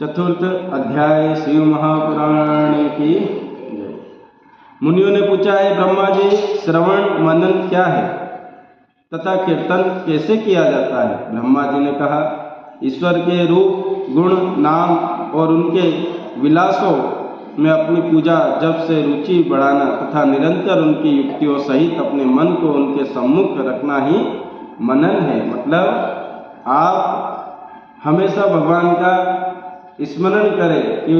चतुर्थ अध्याय शिव महापुराण की जय। मुनियों ने पूछा, है ब्रह्मा जी, श्रवण मनन क्या है तथा कीर्तन कैसे किया जाता है? ब्रह्मा जी ने कहा, ईश्वर के रूप, गुण, नाम और उनके विलासों में अपनी पूजा जप से रुचि बढ़ाना तथा निरंतर उनकी युक्तियों सहित अपने मन को उनके सम्मुख रखना ही मनन है। मतलब आप हमेशा भगवान का स्मरण करें कि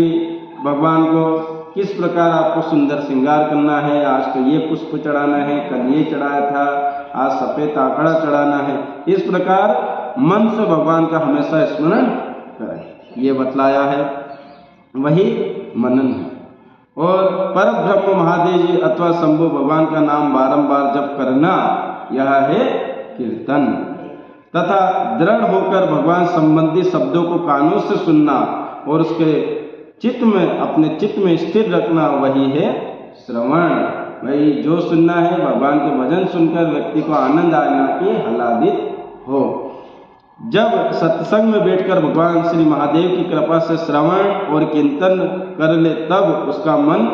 भगवान को किस प्रकार आपको सुंदर श्रृंगार करना है। आज तो ये पुष्प चढ़ाना है, कल ये चढ़ाया था, आज सफ़ेद आंकड़ा चढ़ाना है। इस प्रकार मन से भगवान का हमेशा स्मरण करें, ये बतलाया है, वही मनन है। और परब्रह्म महादेव जी अथवा शंभु भगवान का नाम बारंबार जप करना, यह है कीर्तन। तथा दृढ़ होकर भगवान संबंधी शब्दों को कानों से सुनना और उसके चित्त में, अपने चित्त में स्थिर रखना, वही है श्रवण। वही जो सुनना है, भगवान के भजन सुनकर व्यक्ति को आनंद आना कि आह्लादित हो। जब सत्संग में बैठकर भगवान श्री महादेव की कृपा से श्रवण और कीर्तन कर ले, तब उसका मन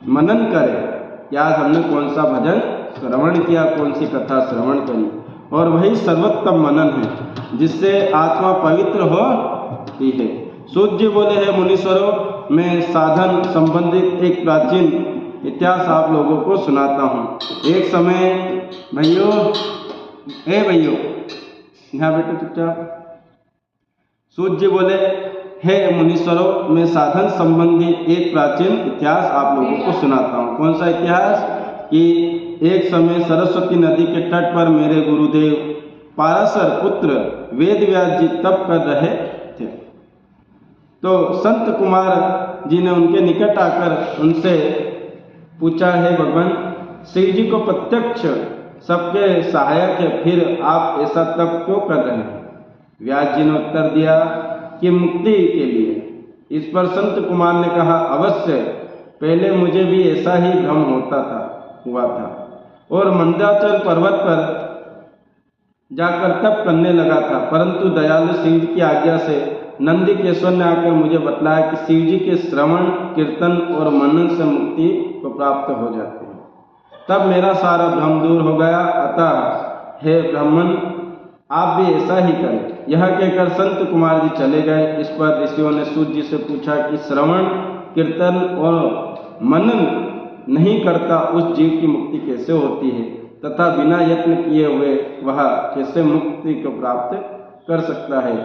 मनन करे कि आज हमने कौन सा भजन श्रवण किया, कौन सी कथा श्रवण करी। और वही सर्वोत्तम मनन है जिससे आत्मा पवित्र होती है। सूत जी बोले हैं, मुनीश्वरों, मैं साधन संबंधित एक प्राचीन इतिहास आप लोगों को सुनाता हूँ। एक समय भैयों, यहाँ बेटे चुपचाप। सूत जी बोले, हे मुनीश्वरों, मैं साधन संबंधी एक प्राचीन इतिहास आप लोगों को सुनाता हूँ। कौन सा इतिहास? कि एक समय सरस्वती नदी के तट पर मेरे गुरुदेव पाराशर पुत्र वेदव्यास जी तप कर रहे थे। तो संत कुमार जी ने उनके निकट आकर उनसे पूछा, है भगवान, शिव जी को प्रत्यक्ष सबके सहायक है, फिर आप ऐसा तप क्यों कर रहे हैं? व्यास जी ने उत्तर दिया कि मुक्ति के लिए। इस पर संत कुमार ने कहा, अवश्य, पहले मुझे भी ऐसा ही भ्रम हुआ था और मंदाचल पर्वत पर जाकर तप करने लगा था, परंतु दयालु शिव जी की आज्ञा से नंदीकेश्वर ने आकर मुझे बतलाया कि शिव जी के श्रवण, कीर्तन और मनन से मुक्ति को प्राप्त हो जाते हैं। तब मेरा सारा भ्रम दूर हो गया। अतः हे ब्राह्मण, आप भी ऐसा ही करें। यह कहकर संत कुमार जी चले गए। इस पर ऋषियों ने सूत जी से पूछा कि श्रवण, कीर्तन और मनन नहीं करता उस जीव की मुक्ति कैसे होती है तथा बिना यत्न किए हुए वह कैसे मुक्ति को प्राप्त कर सकता है?